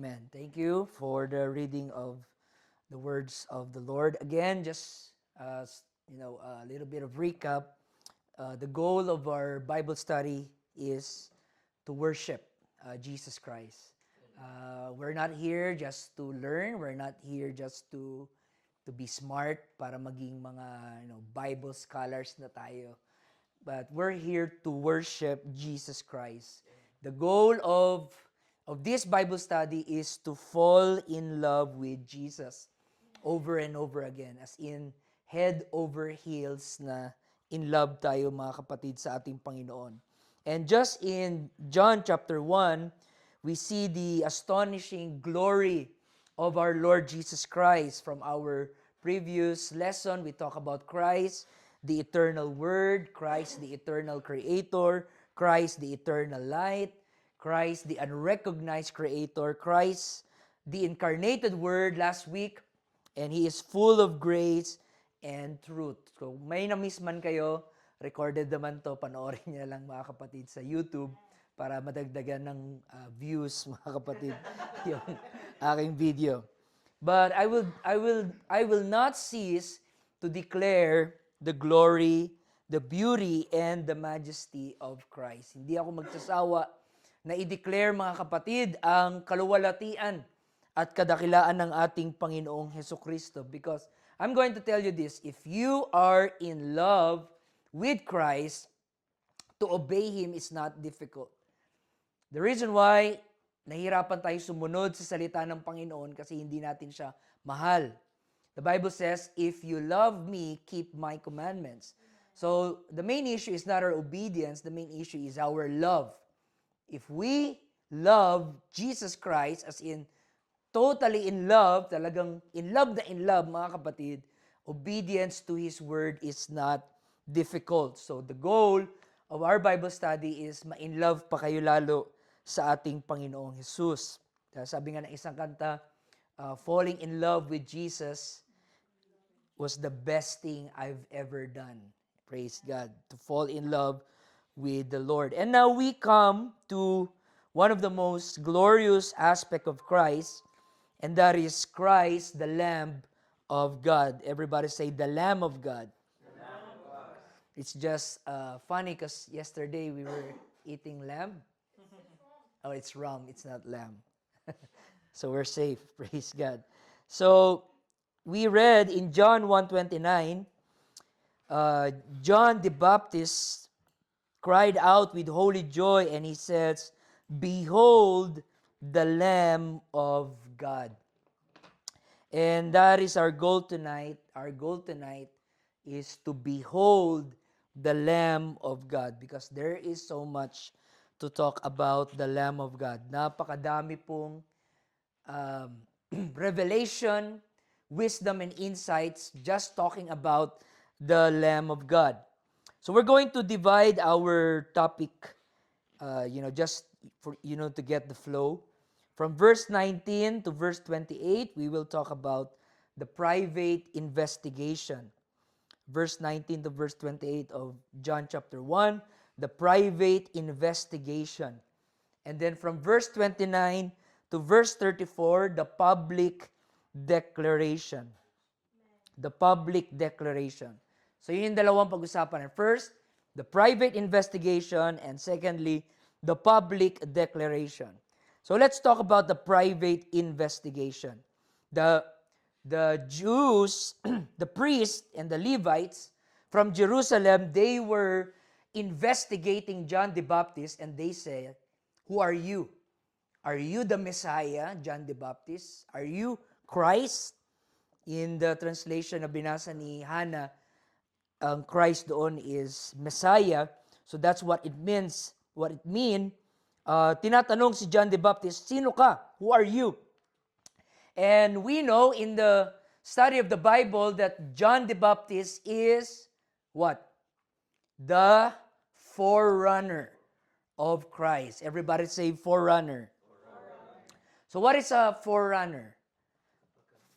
Amen. Thank you for the reading of the words of the Lord. Again, just a little bit of recap. The goal of our Bible study is to worship Jesus Christ. We're not here just to learn. We're not here just to be smart para maging mga Bible scholars na tayo. But we're here to worship Jesus Christ. The goal of this Bible study is to fall in love with Jesus over and over again. As in, head over heels na in love tayo mga kapatid sa ating Panginoon. And just in John chapter 1, we see the astonishing glory of our Lord Jesus Christ. From our previous lesson, we talk about Christ, the eternal Word, Christ, the eternal Creator, Christ, the eternal light, Christ, the unrecognized Creator, Christ, the incarnated Word last week, and He is full of grace and truth. So may na-miss man kayo, recorded naman to, panoorin niya lang mga kapatid sa YouTube para madagdagan ng views mga kapatid yung aking video. But I will not cease to declare the glory, the beauty, and the majesty of Christ. Hindi ako magsasawa na i-declare mga kapatid ang kaluwalhatian at kadakilaan ng ating Panginoong Hesukristo. Because I'm going to tell you this, if you are in love with Christ, to obey Him is not difficult. The reason why nahirapan tayo sumunod sa salita ng Panginoon kasi hindi natin siya mahal. The Bible says, if you love me, keep my commandments. So, the main issue is not our obedience, the main issue is our love. If we love Jesus Christ, as in, totally in love, talagang in love, mga kapatid, obedience to His Word is not difficult. So, the goal of our Bible study is ma-in love pa kayo lalo sa ating Panginoong Jesus. Sabi nga ng isang kanta, falling in love with Jesus was the best thing I've ever done. Praise God. To fall in love with the Lord. And now we come to one of the most glorious aspects of Christ, and that is Christ, the Lamb of God. Everybody say, the Lamb of God. The Lamb of God. It's just funny because yesterday we were eating lamb. Oh, it's rum. It's not lamb. So we're safe. Praise God. So we read in John 1:29, John the Baptist cried out with holy joy, and he says, "Behold the Lamb of God." And that is our goal tonight. Our goal tonight is to behold the Lamb of God, because there is so much to talk about the Lamb of God. Napakadami pong revelation, wisdom, and insights just talking about the Lamb of God. So we're going to divide our topic, just for to get the flow. From verse 19 to verse 28, we will talk about the private investigation. Verse 19 to verse 28 of John chapter 1, the private investigation. And then from verse 29 to verse 34, the public declaration. The public declaration. So yun yung dalawang pag-usapan. First, the private investigation, and secondly, the public declaration. So let's talk about the private investigation. The Jews, the priests and the Levites from Jerusalem, they were investigating John the Baptist, and they said, "Who are you? Are you the Messiah, John the Baptist? Are you Christ?" In the translation na binasa ni Hannah, ang Christ doon is Messiah. So that's what it means. What it mean? Tinatanong si John the Baptist, "Sino ka? Who are you?" And we know in the study of the Bible that John the Baptist is what? The forerunner of Christ. Everybody say forerunner. So what is a forerunner?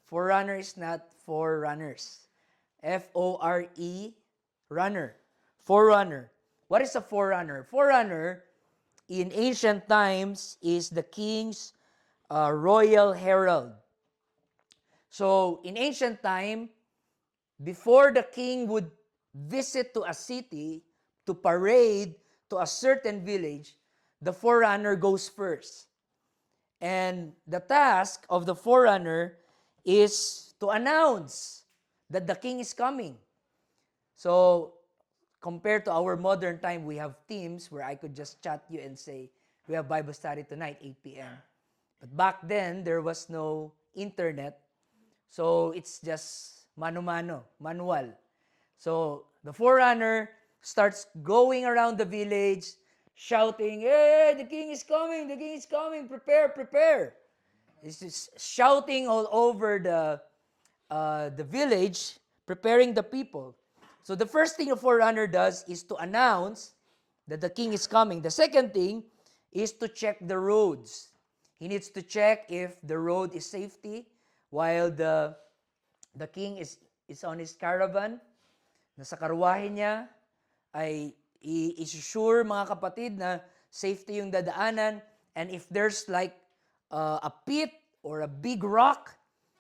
Forerunner is not forerunners. F-O-R-E, runner. Forerunner. What is a forerunner? Forerunner in ancient times is the king's royal herald. So in ancient time, before the king would visit to a city to parade to a certain village, the forerunner goes first. And the task of the forerunner is to announce that the king is coming. So compared to our modern time, we have Teams where I could just chat you and say, we have Bible study tonight, 8 p.m. But back then, there was no internet. So it's just mano-mano, manual. So the forerunner starts going around the village, shouting, "Hey, the king is coming, the king is coming, prepare, prepare." He's just shouting all over the village, preparing the people. So the first thing a forerunner does is to announce that the king is coming. The second thing is to check the roads. He needs to check if the road is safety while the king is on his caravan. Nasa karwahe niya ay i-sure mga kapatid na safety yung dadaanan, and if there's like a pit or a big rock,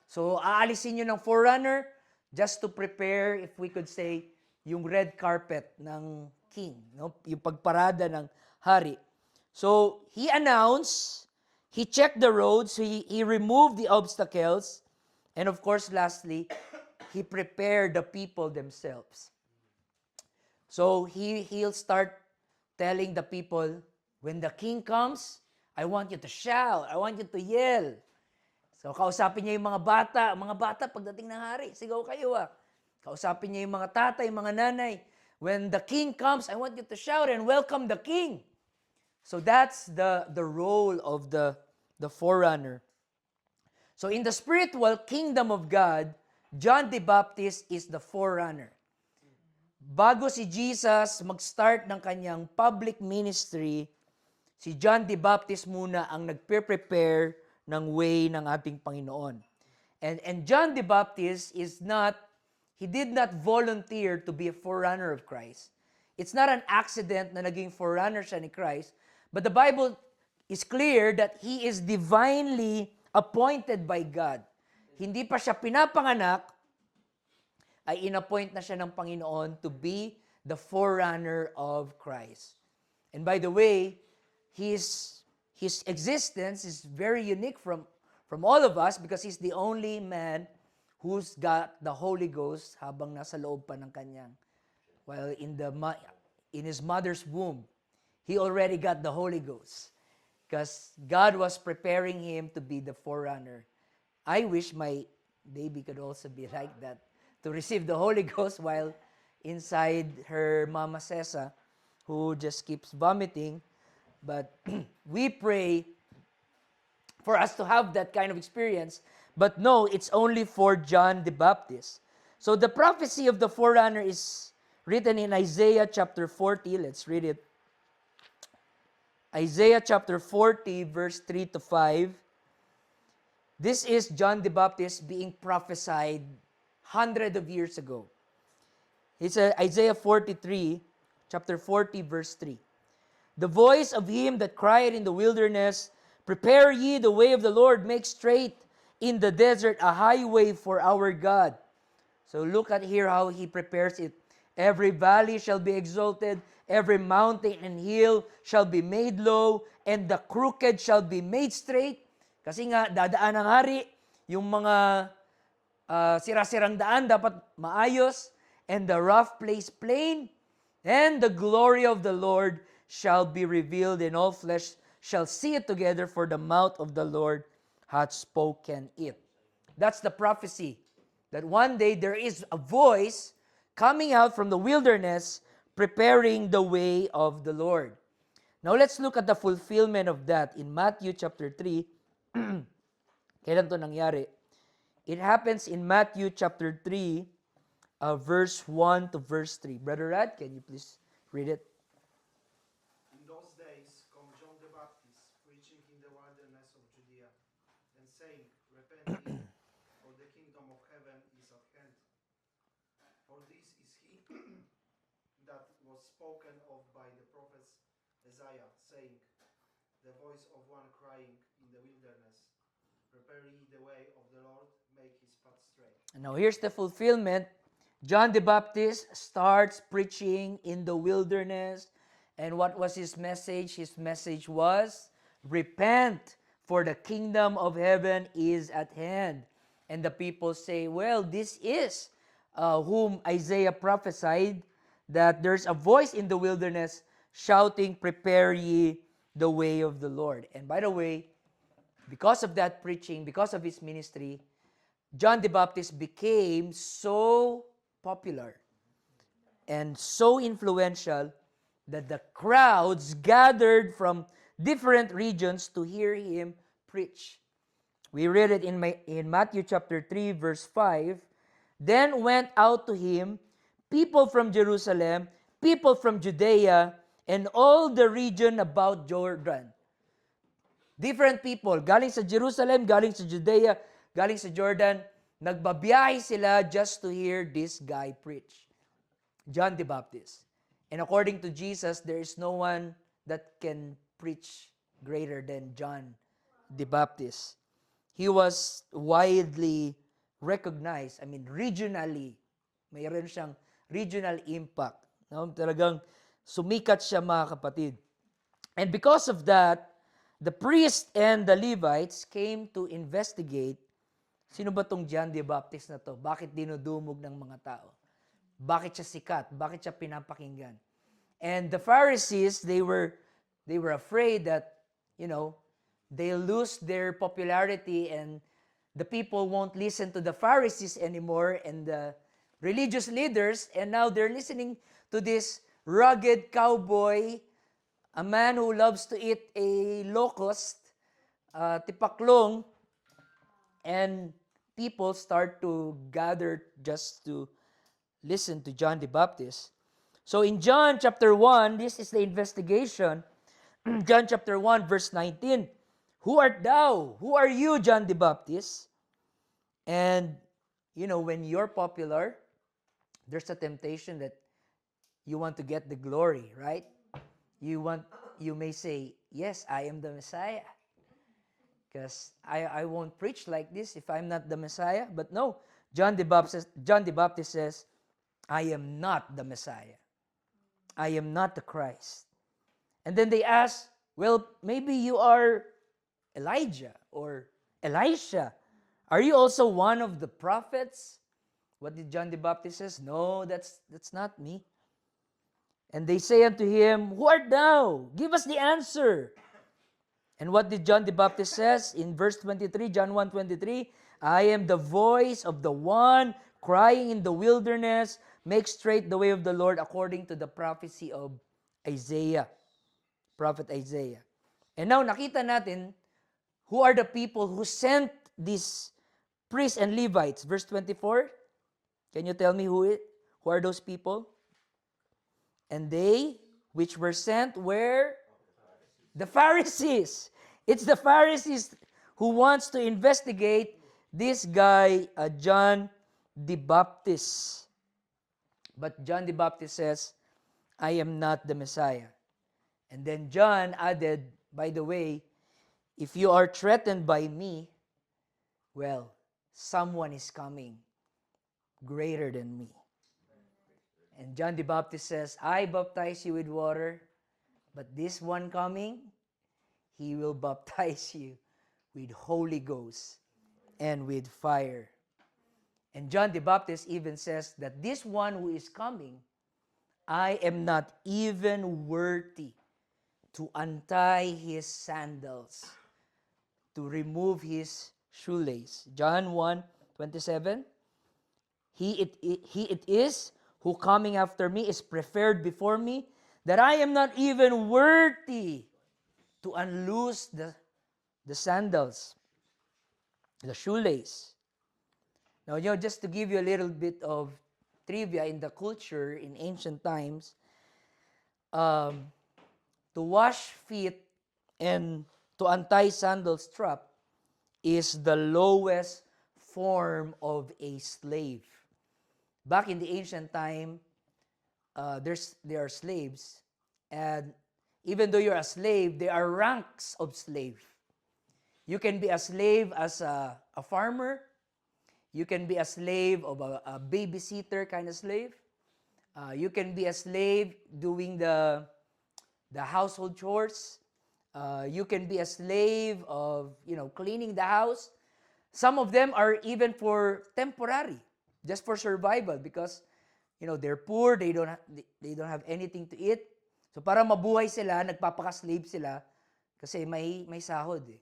so aalisin nyo ng forerunner just to prepare, if we could say, yung red carpet ng king, no? Yung pagparada ng hari. So he announced, he checked the roads, he removed the obstacles, and of course lastly, he prepared the people themselves. So he'll start telling the people, when the king comes, I want you to shout, I want you to yell. So kausapin niya yung mga bata pagdating ng hari, sigaw kayo ah. Kausapin niya yung mga tatay, mga nanay, when the king comes, I want you to shout and welcome the king. So that's the role of the forerunner. So in the spiritual kingdom of God, John the Baptist is the forerunner. Bago si Jesus mag-start ng kanyang public ministry, si John the Baptist muna ang nagpe-prepare ng way ng ating Panginoon. And John the Baptist he did not volunteer to be a forerunner of Christ. It's not an accident na naging forerunner siya ni Christ, but the Bible is clear that he is divinely appointed by God. Hindi pa siya pinapanganak, ay inappoint na siya ng Panginoon to be the forerunner of Christ. And by the way, his existence is very unique from all of us because he's the only man who's got the Holy Ghost habang nasa loob pa ng kanyang. While in his mother's womb, he already got the Holy Ghost because God was preparing him to be the forerunner. I wish my baby could also be like that, to receive the Holy Ghost while inside her mama Cesa, who just keeps vomiting. But we pray for us to have that kind of experience. But no, it's only for John the Baptist. So the prophecy of the forerunner is written in Isaiah chapter 40. Let's read it. Isaiah chapter 40, verse 3 to 5. This is John the Baptist being prophesied hundreds of years ago. It's Isaiah 43, chapter 40, verse 3. The voice of him that cried in the wilderness, prepare ye the way of the Lord, make straight in the desert a highway for our God. So look at here how he prepares it. Every valley shall be exalted, every mountain and hill shall be made low, and the crooked shall be made straight. Kasi nga, dadaan ng hari, yung mga sira-sirang daan dapat maayos, and the rough place plain, and the glory of the Lord shall be revealed, and all flesh shall see it together, for the mouth of the Lord hath spoken it. That's the prophecy, that one day there is a voice coming out from the wilderness, preparing the way of the Lord. Now let's look at the fulfillment of that in Matthew chapter 3. Kailan to nangyari? It happens in Matthew chapter 3, verse 1 to verse 3. Brother Rad, can you please read it? In those days come John the Baptist, preaching in the wilderness of Judea, and saying, Repent ye, for the kingdom of heaven is at hand. For this is he that was spoken of by the prophet Isaiah, saying, The voice of one crying in the wilderness, Now here's the fulfillment. John the Baptist starts preaching in the wilderness. And what was his message? His message was, repent, for the kingdom of heaven is at hand. And the people say, well, this is whom Isaiah prophesied, that there's a voice in the wilderness shouting, prepare ye the way of the Lord. And by the way, because of that preaching, because of his ministry, John the Baptist became so popular and so influential that the crowds gathered from different regions to hear him preach. We read it in Matthew chapter 3, verse 5. Then went out to him people from Jerusalem, people from Judea, and all the region about Jordan. Different people, galing sa Jerusalem, galing sa Judea, galing sa Jordan, nagbabiyahe sila just to hear this guy preach, John the Baptist. And according to Jesus, there is no one that can preach greater than John the Baptist. He was widely recognized, regionally. Mayroon siyang regional impact. No? Talagang sumikat siya, mga kapatid. And because of that, the priests and the Levites came to investigate, sino ba tong John the Baptist na to? Bakit dinudumog ng mga tao? Bakit siya sikat? Bakit siya pinapakinggan? And the Pharisees, they were afraid that, they'll lose their popularity and the people won't listen to the Pharisees anymore and the religious leaders, and now they're listening to this rugged cowboy, a man who loves to eat a locust, tipaklong, and people start to gather just to listen to John the Baptist. So in John chapter 1, this is the investigation. John chapter 1, verse 19. Who art thou? Who are you, John the Baptist? And, when you're popular, there's a temptation that you want to get the glory, right? You may say, yes, I am the Messiah. Because I won't preach like this if I'm not the Messiah. But no, John the Baptist says, I am not the Messiah. I am not the Christ. And then they ask, well, maybe you are Elijah or Elisha. Are you also one of the prophets? What did John the Baptist say? No, that's not me. And they say unto him, who art thou? Give us the answer. And what did John the Baptist says in verse 23, John 1:23? I am the voice of the one crying in the wilderness, make straight the way of the Lord, according to the prophecy of Isaiah, prophet Isaiah. And now nakita natin who are the people who sent these priests and Levites. Verse 24, can you tell me who are those people? And they which were sent were the Pharisees. It's the Pharisees who wants to investigate this guy, John the Baptist. But John the Baptist says, I am not the Messiah. And then John added, by the way, if you are threatened by me, well, someone is coming greater than me. And John the Baptist says, I baptize you with water, but this one coming, he will baptize you with Holy Ghost and with fire. And John the Baptist even says that this one who is coming, I am not even worthy to untie his sandals, to remove his shoelace. John 1:27. He it is who coming after me is preferred before me, that I am not even worthy to unloose the sandals, the shoelace. Now, just to give you a little bit of trivia in the culture in ancient times, to wash feet and to untie sandal strap is the lowest form of a slave. Back in the ancient time, there are slaves, and even though you're a slave, there are ranks of slave. You can be a slave as a farmer. You can be a slave of a babysitter kind of slave. You can be a slave doing the household chores. You can be a slave of, cleaning the house. Some of them are even for temporary, just for survival because, they're poor, they don't have anything to eat. So para mabuhay sila, nagpapaka-slave sila kasi may sahod eh.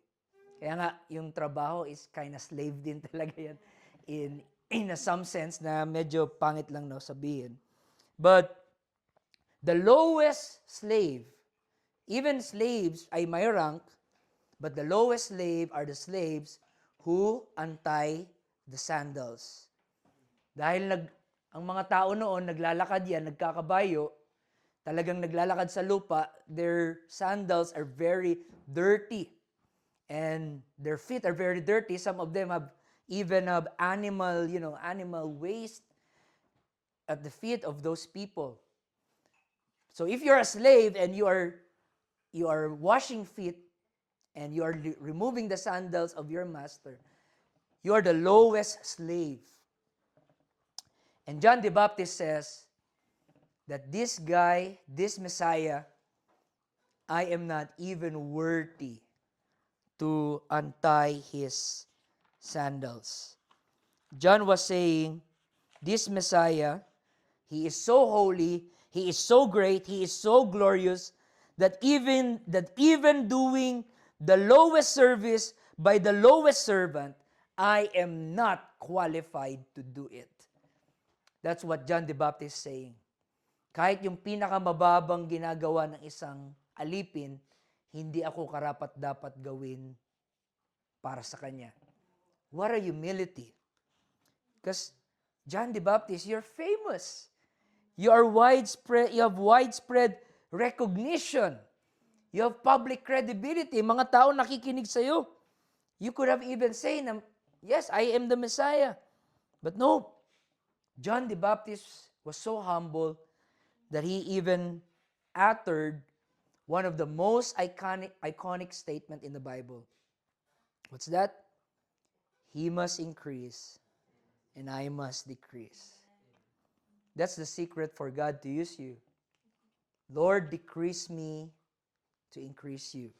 Kaya nga, yung trabaho is kind of slave din talaga yan in some sense na medyo pangit lang no sabihin. But the lowest slave, even slaves ay may rank, but the lowest slave are the slaves who untie the sandals. Dahil ang mga tao noon, naglalakad yan, nagkakabayo, talagang naglalakad sa lupa, their sandals are very dirty. And their feet are very dirty. Some of them even have animal waste at the feet of those people. So if you're a slave and you are washing feet and you are removing the sandals of your master, you are the lowest slave. And John the Baptist says that this guy, this Messiah, I am not even worthy to untie his sandals. John was saying, this Messiah, he is so holy, he is so great, he is so glorious, that even doing the lowest service by the lowest servant, I am not qualified to do it. That's what John the Baptist is saying. Kahit yung pinakamababang ginagawa ng isang alipin, hindi ako karapat-dapat gawin para sa kanya. What a humility. Because John the Baptist, you're famous. You have widespread recognition. You have public credibility. Mga tao nakikinig sa'yo. You could have even said, yes, I am the Messiah. But no, John the Baptist was so humble that he even uttered one of the most iconic statement in the Bible. What's that? He must increase and I must decrease. That's the secret for God to use you. Lord, decrease me to increase you.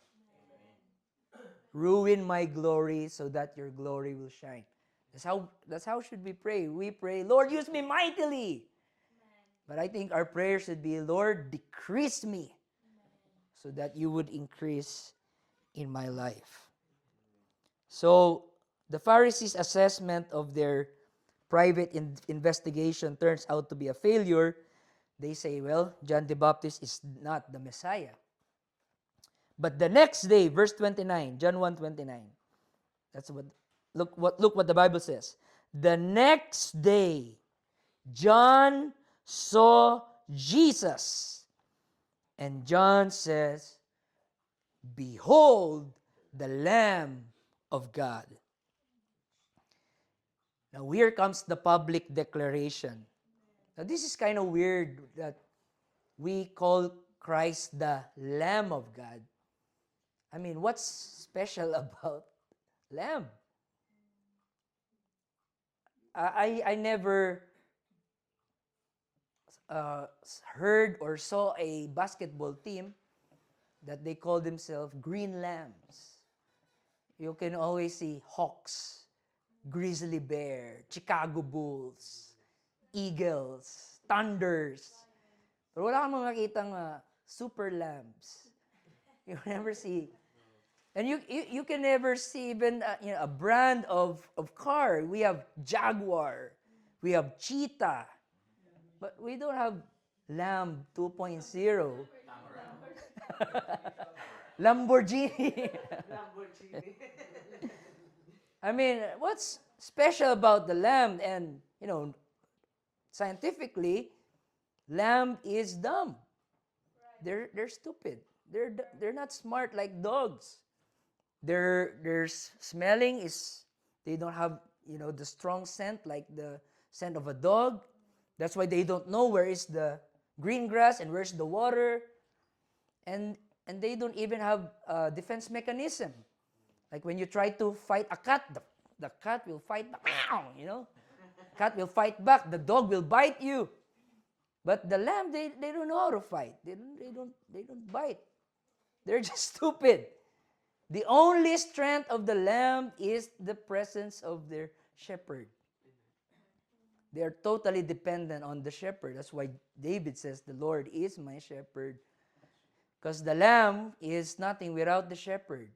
Ruin my glory so that your glory will shine. That's how should we pray. We pray, Lord, use me mightily. But I think our prayer should be, Lord, decrease me so that you would increase in my life. So, the Pharisees' assessment of their private investigation turns out to be a failure. They say, well, John the Baptist is not the Messiah. But the next day, verse 29, John 1:29. Look what the Bible says. The next day, John saw Jesus. And John says, behold the Lamb of God. Now here comes the public declaration. Now this is kind of weird that we call Christ the Lamb of God. I mean, what's special about Lamb? I never heard or saw a basketball team that they call themselves Green Lambs. You can always see Hawks, Grizzly Bear, Chicago Bulls, Eagles, Thunders. Pero wala kang makitang Super Lambs. You never see. And you can never see even a brand of car. We have Jaguar. We have Cheetah. But we don't have Lamb 2.0. Lamborghini. I mean, what's special about the lamb? And, scientifically, lamb is dumb. They're stupid. They're not smart like dogs. Their smelling is, they don't have, the strong scent like the scent of a dog. That's why they don't know where is the green grass and where's the water. And they don't even have a defense mechanism. Like when you try to fight a cat, the cat will fight back. You know, cat will fight back. The dog will bite you. But the lamb, they don't know how to fight. They don't bite. They're just stupid. The only strength of the lamb is the presence of their shepherd. They are totally dependent on the shepherd. That's why David says, the Lord is my shepherd. Because the lamb is nothing without the shepherd.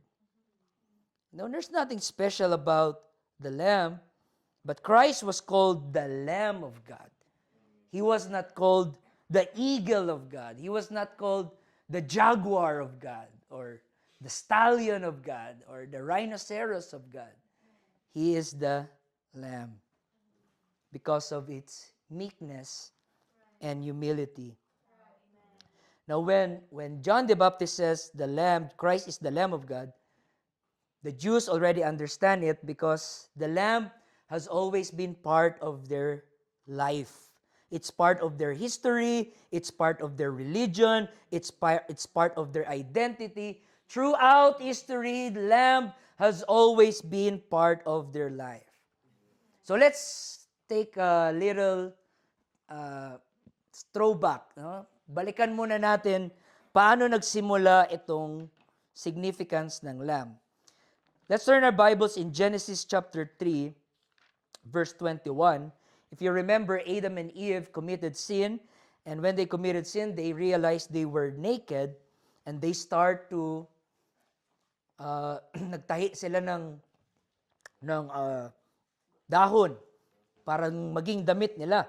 No, there's nothing special about the lamb, but Christ was called the Lamb of God. He was not called the eagle of God. He was not called the jaguar of God, or the stallion of God, or the rhinoceros of God. He is the lamb because of its meekness and humility. Now, when John the Baptist says the lamb, Christ is the Lamb of God, the Jews already understand it because the lamb has always been part of their life. It's part of their history. It's part of their religion. It's part of their identity. Throughout history, the lamb has always been part of their life. So let's take a little throwback. No? Balikan muna natin paano nagsimula itong significance ng lamb. Let's turn our Bibles in Genesis chapter 3, verse 21. If you remember, Adam and Eve committed sin, and when they committed sin, they realized they were naked, and they start to nagtahi sila ng dahon para maging damit nila.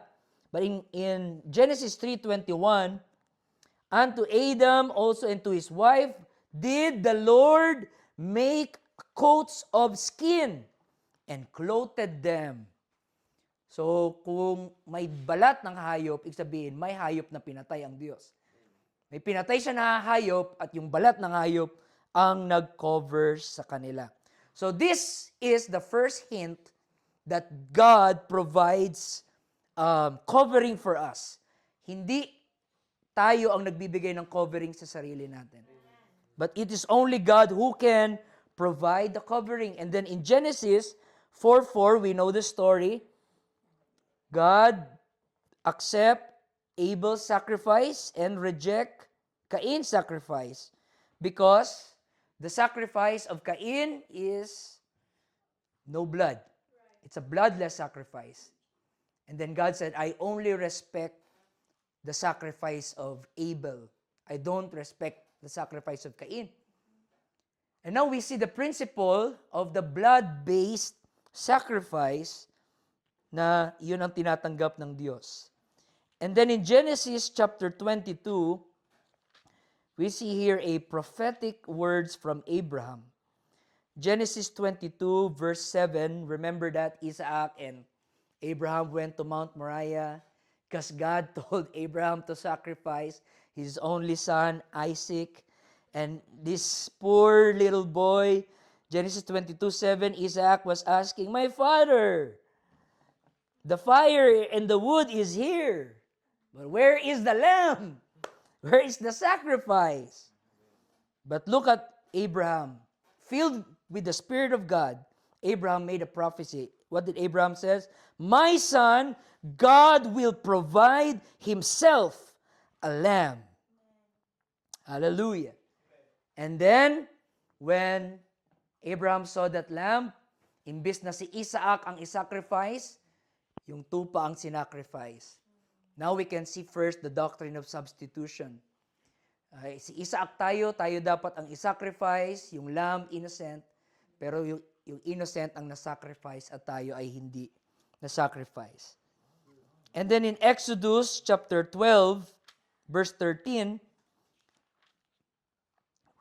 But in Genesis 3:21, unto Adam also and to his wife did the Lord make coats of skin and clothed them. So, kung may balat ng hayop, ibig sabihin, may hayop na pinatay ang Diyos. May pinatay siya na hayop at yung balat ng hayop ang nag-cover sa kanila. So, this is the first hint that God provides covering for us. Hindi tayo ang nagbibigay ng covering sa sarili natin. But it is only God who can provide the covering. And then in Genesis 4:4, we know the story. God accept Abel's sacrifice and reject Cain's sacrifice because the sacrifice of Cain is no blood. It's a bloodless sacrifice. And then God said, I only respect the sacrifice of Abel. I don't respect the sacrifice of Cain. And now we see the principle of the blood-based sacrifice na yun ang tinatanggap ng Diyos. And then in Genesis chapter 22, we see here a prophetic words from Abraham. Genesis 22 verse 7, remember that Isaac and Abraham went to Mount Moriah because God told Abraham to sacrifice his only son, Isaac. And this poor little boy, Genesis 22:7, Isaac was asking, my father, the fire and the wood is here, but where is the lamb? Where is the sacrifice? But look at Abraham, filled with the Spirit of God. Abraham made a prophecy. What did Abraham says? My son, God will provide himself a lamb. Hallelujah. And then, when Abraham saw that lamb, imbis na si Isaac ang isacrifice, yung tupa ang sinacrifice. Now we can see first the doctrine of substitution. Si Isaac tayo dapat ang isacrifice, yung lamb innocent, pero yung innocent ang nasacrifice at tayo ay hindi nasacrifice. And then in Exodus chapter 12, verse 13,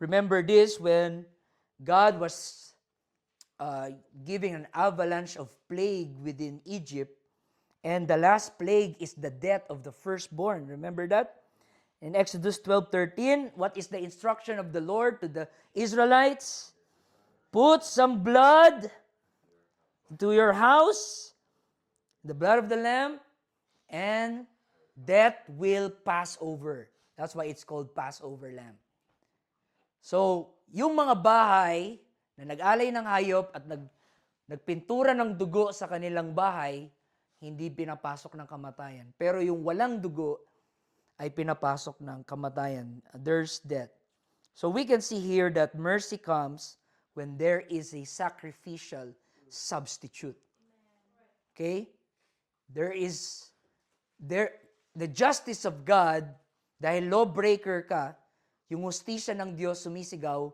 remember this when God was giving an avalanche of plague within Egypt, and the last plague is the death of the firstborn. Remember that? In Exodus 12:13, what is the instruction of the Lord to the Israelites? Put some blood into your house, the blood of the lamb, and death will pass over. That's why it's called Passover lamb. So, yung mga bahay na nag-alay ng hayop at nagpintura ng dugo sa kanilang bahay, hindi pinapasok ng kamatayan. Pero yung walang dugo ay pinapasok ng kamatayan. There's death. So we can see here that mercy comes when there is a sacrificial substitute. Okay? The justice of God, dahil lawbreaker ka, yung hustisya ng Diyos sumisigaw,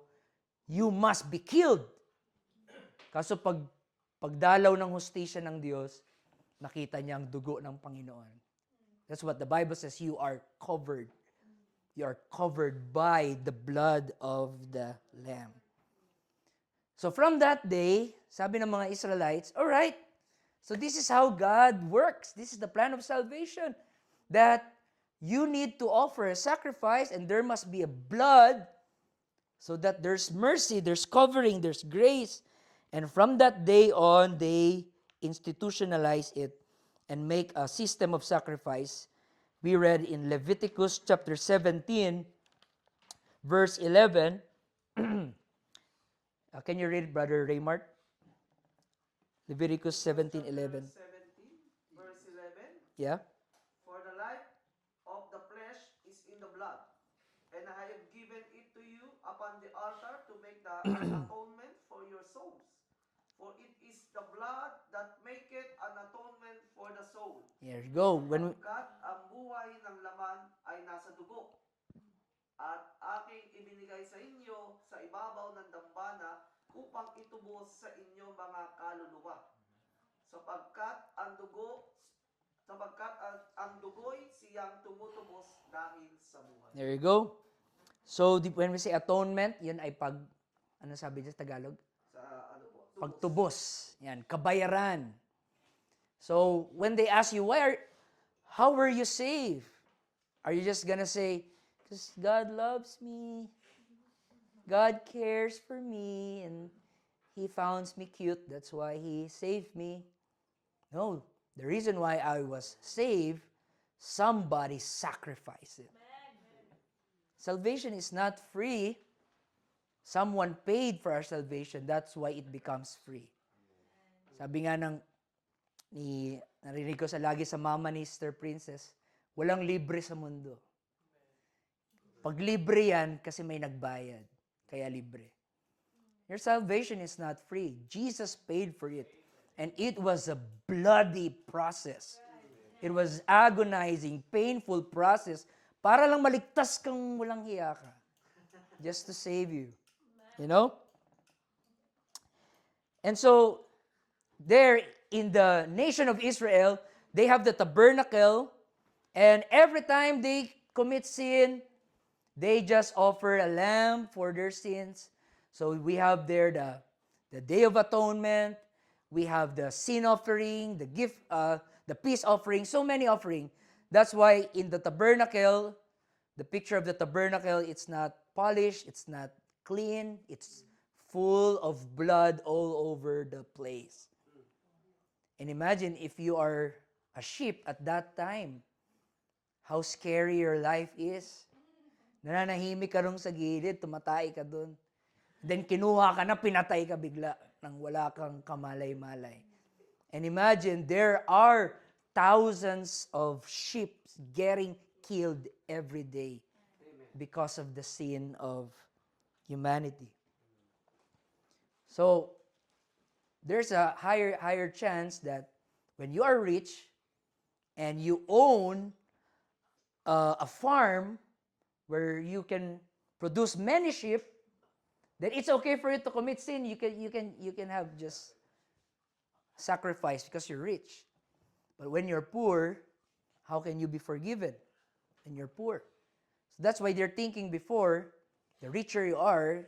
you must be killed. Kaso pagdalaw ng hustisya ng Diyos, nakita niya ang dugo ng Panginoon. That's what the Bible says, you are covered. You are covered by the blood of the Lamb. So from that day, sabi ng mga Israelites, all right, so this is how God works. This is the plan of salvation. That you need to offer a sacrifice and there must be a blood so that there's mercy, there's covering, there's grace. And from that day on, they institutionalize it and make a system of sacrifice. We read in Leviticus chapter 17, verse 11. Can you read, Brother Raymart? Leviticus 17:11. 17, verse 11. Yeah? For the life of the flesh is in the blood, and I have given it to you upon the altar to make an atonement for your souls. For it is the blood that maketh an atonement for the soul. Here you go. Pagkat ang buhay ng laman ay nasa dugo. At aking ibinigay sa inyo sa ibabaw ng dambana upang itubos sa inyo mga kaluluwa. Sapagkat ang dugo'y siyang tumutubos dahil sa buhay. There you go. So, when we say atonement, yun ay ano sabi niya sa Tagalog? Sa ano po? Tubos. Pagtubos. Yan, kabayaran. So, when they ask you, how were you saved? Are you just gonna say, because God loves me, God cares for me, and He found me cute, that's why He saved me? No, the reason why I was saved, somebody sacrificed it. Salvation is not free. Someone paid for our salvation. That's why it becomes free. Sabi nga narinig ko lagi sa mama ni Sister Princess, walang libre sa mundo. Pag libre yan, kasi may nagbayad. Kaya libre. Your salvation is not free. Jesus paid for it. And it was a bloody process. It was agonizing, painful process para lang maligtas kang walang hiya ka. Just to save you. You know? And so, there in the nation of Israel, they have the tabernacle, and every time they commit sin, they just offer a lamb for their sins. So we have there the Day of Atonement, we have the sin offering, the gift, the peace offering, so many offering. That's why in the tabernacle, the picture of the tabernacle, it's not polished, it's not clean, it's full of blood all over the place. And imagine if you are a sheep at that time, how scary your life is. Nananahimik ka rin sa gilid, tumatay ka dun. Then kinuha ka na, pinatay ka bigla nang wala kang kamalay-malay. And imagine, there are thousands of sheep getting killed every day because of the sin of humanity. So, there's a higher chance that when you are rich and you own a farm where you can produce many sheep, then it's okay for you to commit sin. You can have just sacrifice because you're rich. But when you're poor, how can you be forgiven when you're poor? So that's why they're thinking before, the richer you are,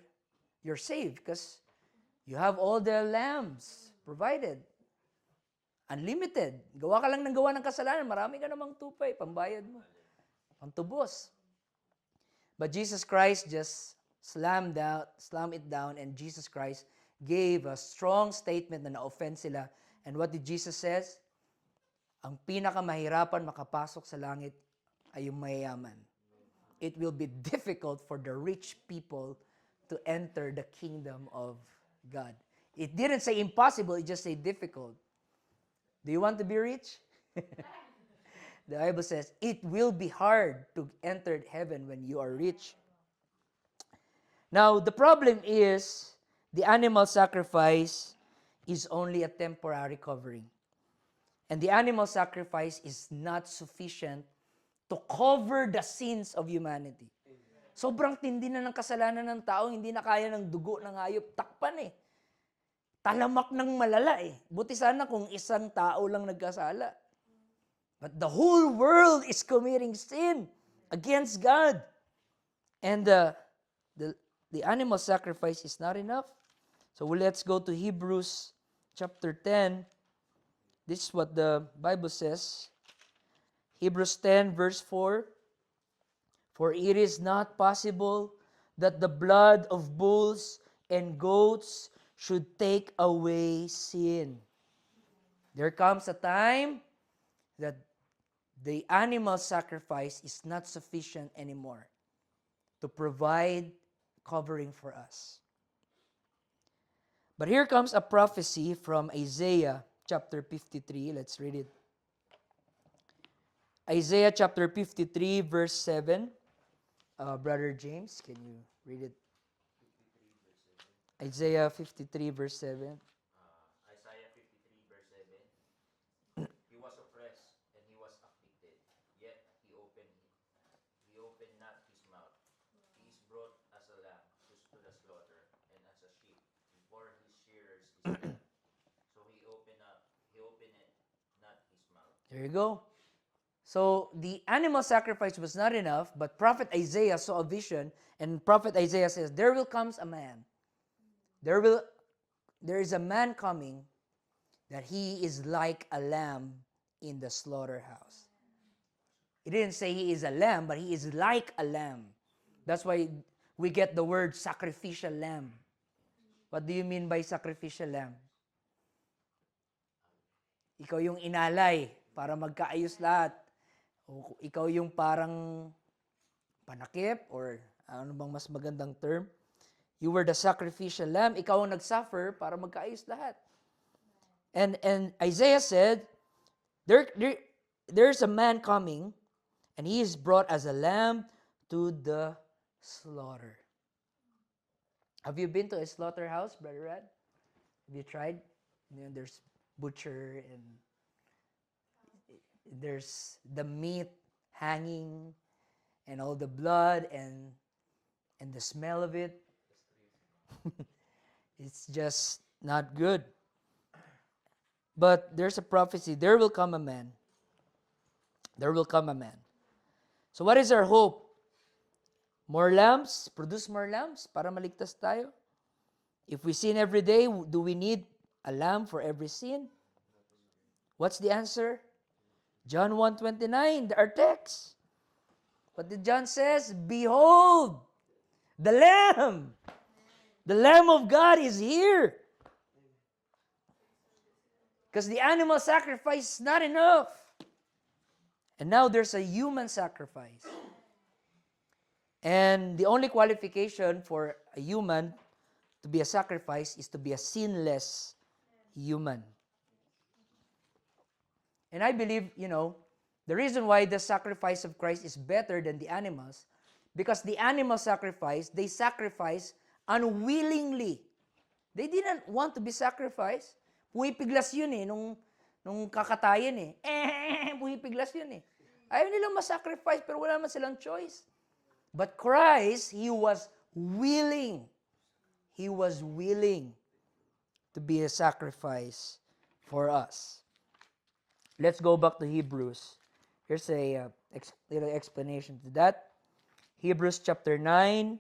you're saved because you have all the lambs provided. Unlimited. Gawa ka lang ng gawa ng kasalanan, marami ka namang tupay, pambayad mo. Pantubos. But Jesus Christ just slammed it down, and Jesus Christ gave a strong statement na na-offend sila. And what did Jesus says? Ang pinakamahirapan makapasok sa langit ay yung mayayaman. It will be difficult for the rich people to enter the kingdom of God. It didn't say impossible, it just said difficult. Do you want to be rich? The Bible says it will be hard to enter heaven when you are rich. Now, the problem is the animal sacrifice is only a temporary covering. And the animal sacrifice is not sufficient to cover the sins of humanity. Sobrang tindi na ng kasalanan ng tao, hindi na kaya ng dugo ng hayop, takpan eh. Talamak ng malala eh. Buti sana kung isang tao lang nagkasala. But the whole world is committing sin against God. And the animal sacrifice is not enough. So let's go to Hebrews chapter 10. This is what the Bible says. Hebrews 10 verse 4. For it is not possible that the blood of bulls and goats should take away sin. There comes a time that the animal sacrifice is not sufficient anymore to provide covering for us. But here comes a prophecy from Isaiah chapter 53. Let's read it. Isaiah chapter 53 verse 7. Brother James, can you read it? Isaiah 53 verse 7. Isaiah 53 verse 7. He was oppressed and he was afflicted, yet he opened not his mouth. He is brought as a lamb to the slaughter, and as a sheep before his shearers is dumb. So he opened it not his mouth. There you go. So the animal sacrifice was not enough, but prophet Isaiah saw a vision, and prophet Isaiah says, there will come a man. There is a man coming that he is like a lamb in the slaughterhouse. It didn't say he is a lamb, but he is like a lamb. That's why we get the word sacrificial lamb. What do you mean by sacrificial lamb? Ikaw yung inalay para magkaayos lahat. O ikaw yung parang panakip, or ano bang mas magandang term? You were the sacrificial lamb. Ikaw ang nagsuffer para magkaayos lahat. And Isaiah said, there's a man coming, and he is brought as a lamb to the slaughter. Have you been to a slaughterhouse, Brother Rad? Have you tried? You know, there's butcher and there's the meat hanging and all the blood and the smell of it. It's just not good. But there's a prophecy, there will come a man. There will come a man. So what is our hope? More lambs? Produce more lambs para maligtas tayo? If we sin every day, do we need a lamb for every sin? What's the answer? John 1:29, our text. What did John says? Behold, the Lamb. The Lamb of God is here. Because the animal sacrifice is not enough. And now there's a human sacrifice. And the only qualification for a human to be a sacrifice is to be a sinless human. And I believe, the reason why the sacrifice of Christ is better than the animals, because the animal sacrifice, they sacrifice unwillingly. They didn't want to be sacrificed. Pumipiglas yun nung kakatayin pumipiglas yun Ayaw nilang masacrifice pero wala man silang choice. But Christ, He was willing. He was willing to be a sacrifice for us. Let's go back to Hebrews. Here's a little explanation to that. Hebrews chapter 9.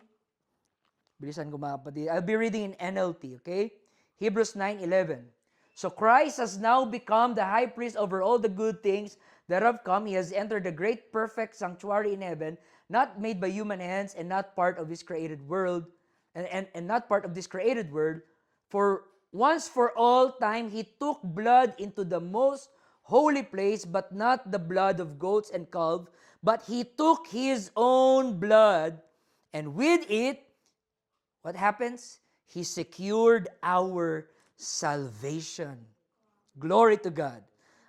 Bilisan ko mga kapatid. I'll be reading in NLT, okay? Hebrews 9:11. So Christ has now become the high priest over all the good things that have come. He has entered the great perfect sanctuary in heaven, not made by human hands and not part of his created world, and not part of this created world. For once for all time, he took blood into the most holy place, but not the blood of goats and calves, but he took his own blood, and with it, what happens? He secured our salvation. Glory to God.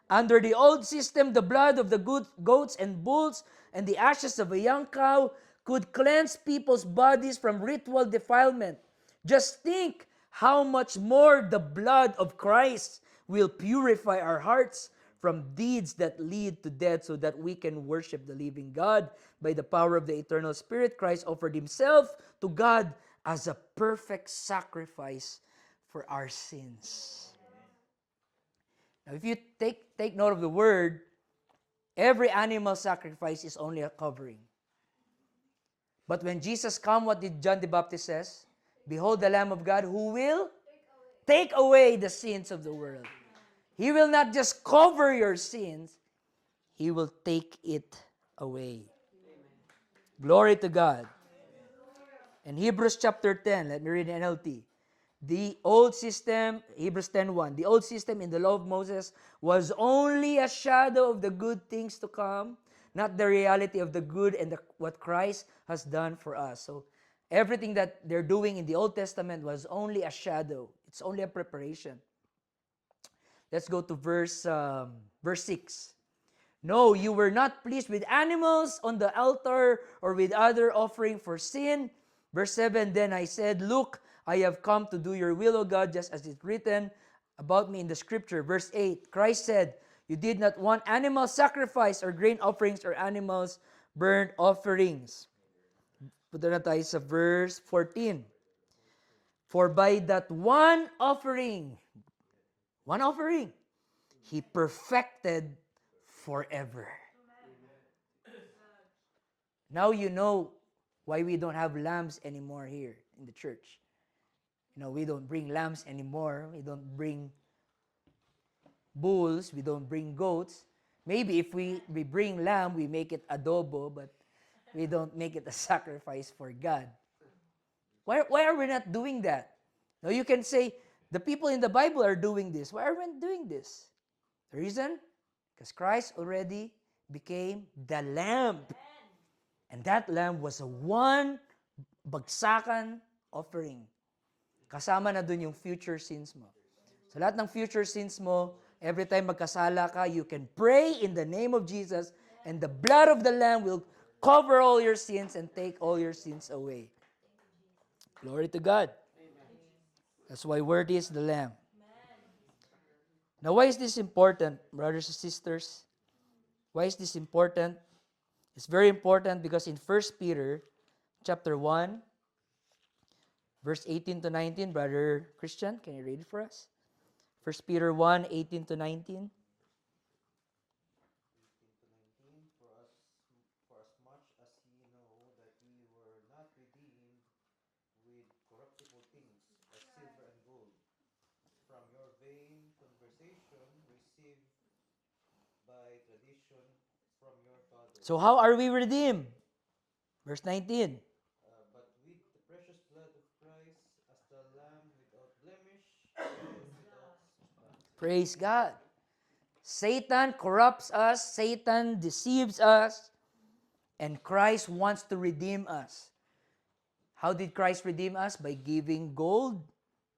Under the old system, the blood of the goats and bulls and the ashes of a young cow could cleanse people's bodies from ritual defilement. Just think how much more the blood of Christ will purify our hearts from deeds that lead to death so that we can worship the living God by the power of the eternal Spirit. Christ offered himself to God as a perfect sacrifice for our sins. Now, if you take note of the word, every animal sacrifice is only a covering. But when Jesus come, what did John the Baptist says? Behold the Lamb of God who will take away the sins of the world. He will not just cover your sins, he will take it away. Glory to God. In Hebrews chapter 10, let me read NLT. The old system, Hebrews 10:1, the old system in the law of Moses was only a shadow of the good things to come, not the reality of the good and what Christ has done for us. So everything that they're doing in the Old Testament was only a shadow. It's only a preparation. Let's go to verse 6. No, you were not pleased with animals on the altar or with other offering for sin. Verse 7, then I said, look, I have come to do your will, O God, just as it's written about me in the scripture. Verse 8, Christ said, you did not want animal sacrifice or grain offerings or animals burnt offerings. Punta na tayo sa verse 14. For by that one offering, he perfected forever. Now you know why we don't have lambs anymore here in the church. You know, we don't bring lambs anymore. We don't bring bulls. We don't bring goats. Maybe if we bring lamb, we make it adobo, but we don't make it a sacrifice for God. Why are we not doing that? Now you can say, the people in the Bible are doing this. Why are we not doing this? The reason? Because Christ already became the lamb. And that lamb was a one bagsakan offering. Kasama na dun yung future sins mo. So lahat ng future sins mo, every time magkasala ka, you can pray in the name of Jesus and the blood of the Lamb will cover all your sins and take all your sins away. Glory to God. That's why worthy is the Lamb. Now, why is this important, brothers and sisters? Why is this important? It's very important because in 1 Peter chapter 1, verse 18 to 19, Brother Christian, can you read it for us? 1 Peter 1, 18 to 19. For as much as ye know that ye were not redeemed with corruptible things, as silver and gold, from your vain conversation received by tradition from your fathers, So how are we redeemed? Verse 19. but with the precious blood of Christ, as the Lamb without blemish and without spot. Praise God. Satan corrupts us, Satan deceives us, and Christ wants to redeem us. How did Christ redeem us? By giving gold,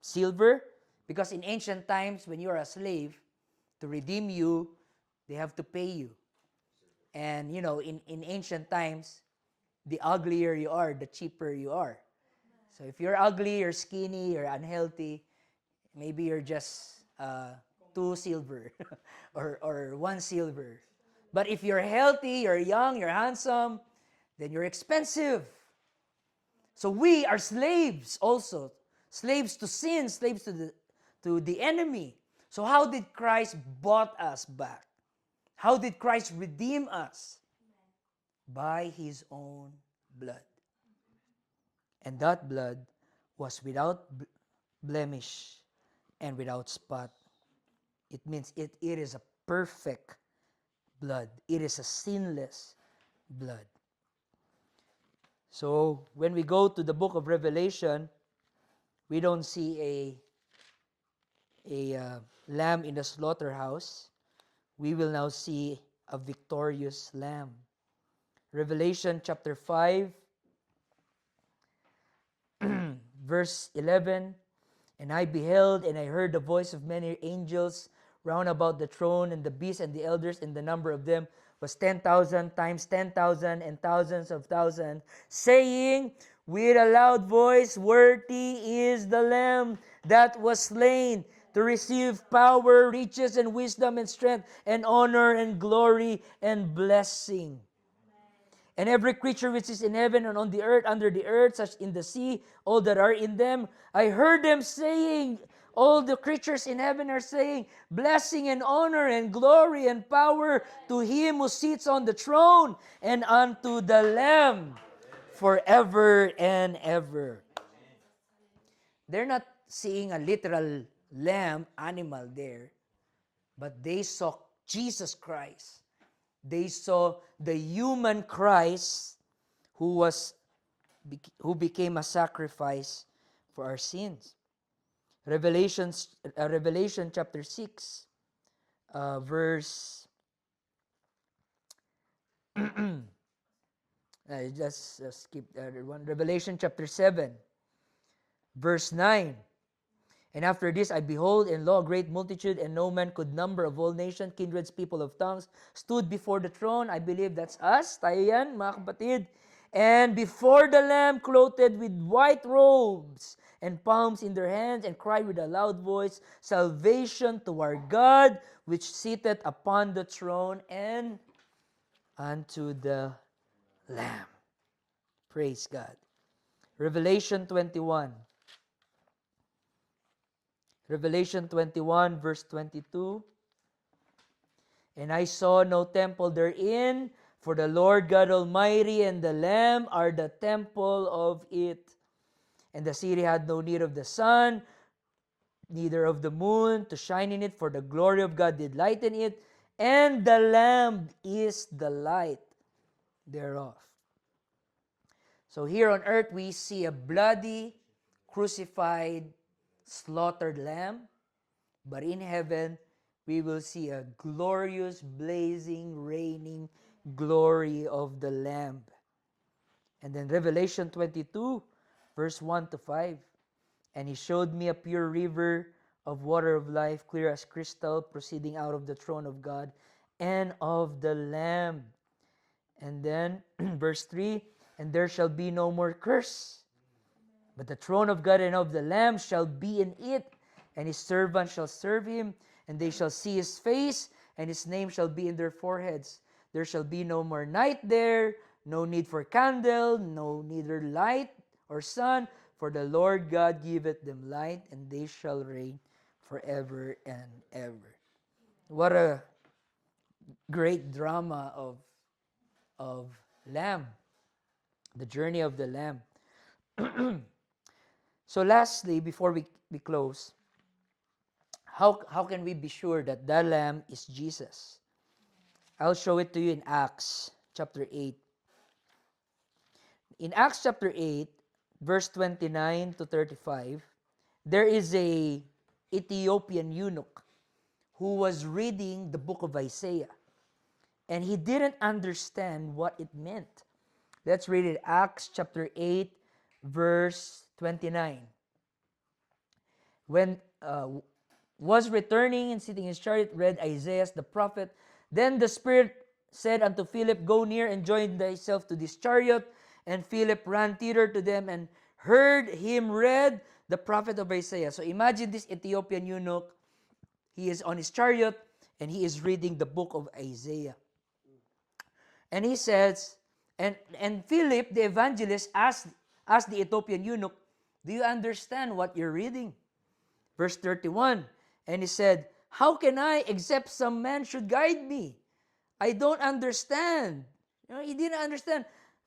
silver, because in ancient times, when you are a slave, to redeem you, they have to pay you. And, you know, in ancient times, the uglier you are, the cheaper you are. So if you're ugly, you're skinny, you're unhealthy, maybe you're just 2 silver or 1 silver. But if you're healthy, you're young, you're handsome, then you're expensive. So we are slaves also. Slaves to sin, slaves to the enemy. So how did Christ bought us back? How did Christ redeem us? By his own blood. And that blood was without blemish and without spot. It means it is a perfect blood. It is a sinless blood. So when we go to the book of Revelation, we don't see a lamb in the slaughterhouse. We will now see a victorious lamb. Revelation chapter 5, verse 11. And I beheld, and I heard the voice of many angels round about the throne, and the beasts and the elders, and the number of them was 10,000 times 10,000 and thousands of thousands, saying with a loud voice, Worthy is the Lamb that was slain to receive power, riches, and wisdom, and strength, and honor, and glory, and blessing. And every creature which is in heaven and on the earth, under the earth, such in the sea, all that are in them, I heard them saying, all the creatures in heaven are saying, blessing and honor and glory and power to him who sits on the throne and unto the Lamb forever and ever. They're not seeing a literal lamb animal there, but they saw Jesus Christ. They saw the human Christ who became a sacrifice for our sins. Revelation chapter 6, verse I just skip that one. Revelation chapter 7, verse 9. And after this I behold, and lo, a great multitude, and no man could number, of all nations, kindreds, people of tongues, stood before the throne. I believe that's us. Tayo yan, mga kapatid. And before the Lamb, clothed with white robes, and palms in their hands, and cried with a loud voice, Salvation to our God, which sitteth upon the throne, and unto the Lamb. Praise God. Revelation 21. Revelation 21, verse 22. And I saw no temple therein, for the Lord God Almighty and the Lamb are the temple of it. And the city had no need of the sun, neither of the moon, to shine in it, for the glory of God did lighten it, and the Lamb is the light thereof. So here on earth, we see a bloody, crucified, slaughtered lamb, but in heaven we will see a glorious, blazing, reigning glory of the Lamb. And then Revelation 22, verse 1 to 5. And he showed me a pure river of water of life, clear as crystal, proceeding out of the throne of God and of the Lamb. And then verse 3, and there shall be no more curse, but the throne of God and of the Lamb shall be in it, and his servants shall serve him, and they shall see his face, and his name shall be in their foreheads. There shall be no more night there, no need for candle, no neither light or sun, for the Lord God giveth them light, and they shall reign forever and ever. What a great drama of Lamb, the journey of the Lamb. So lastly, before we close, how can we be sure that the Lamb is Jesus? I'll show it to you in Acts chapter 8. In Acts chapter 8, verse 29 to 35, there is a Ethiopian eunuch who was reading the book of Isaiah, and he didn't understand what it meant. Let's read it. Acts chapter 8, verse 29. When was returning and sitting in his chariot, read Isaiah the prophet. Then the Spirit said unto Philip, Go near and join thyself to this chariot. And Philip ran thither to them and heard him read the prophet of Isaiah. So imagine this Ethiopian eunuch. He is on his chariot and he is reading the book of Isaiah. And he says, and Philip, the evangelist, asked the Ethiopian eunuch, Do you understand what you're reading? Verse 31, and he said, How can I, except some man should guide me? I don't understand. He didn't understand.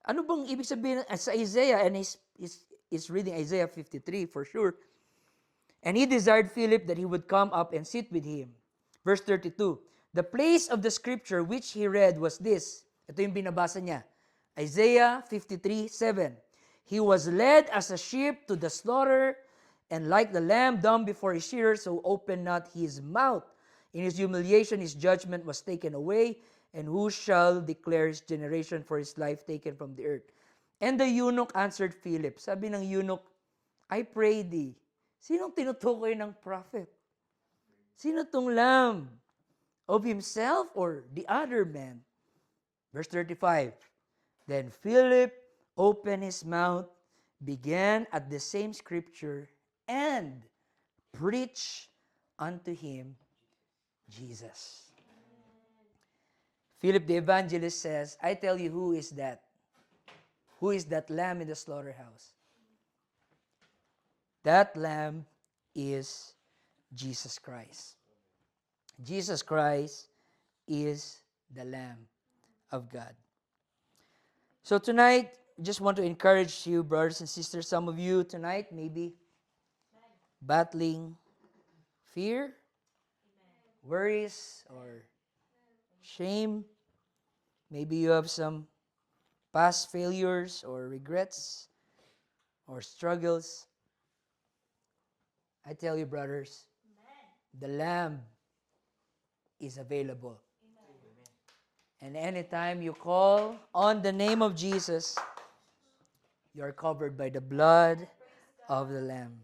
Ano bang ibig sabihin sa Isaiah? And he's reading Isaiah 53 for sure. And he desired Philip that he would come up and sit with him. Verse 32, the place of the scripture which he read was this. Ito yung binabasa niya. Isaiah 53:7. He was led as a sheep to the slaughter, and like the lamb dumb before his shearer, so opened not his mouth. In his humiliation, his judgment was taken away, and who shall declare his generation, for his life taken from the earth? And the eunuch answered Philip. Sabi ng eunuch, I pray thee, Sinong tinutukoy ng prophet? Sino tong lamb? Of himself or the other man? Verse 35. Then Philip opened his mouth, began at the same scripture, and preached unto him Jesus. Philip the evangelist says, I tell you, who is that? Who is that lamb in the slaughterhouse? That lamb is Jesus Christ. Jesus Christ is the Lamb of God. So tonight, just want to encourage you, brothers and sisters, some of you tonight maybe battling fear, worries, or shame. Maybe you have some past failures or regrets or struggles. I tell you, brothers, the Lamb is available. And anytime you call on the name of Jesus, you are covered by the blood of the Lamb.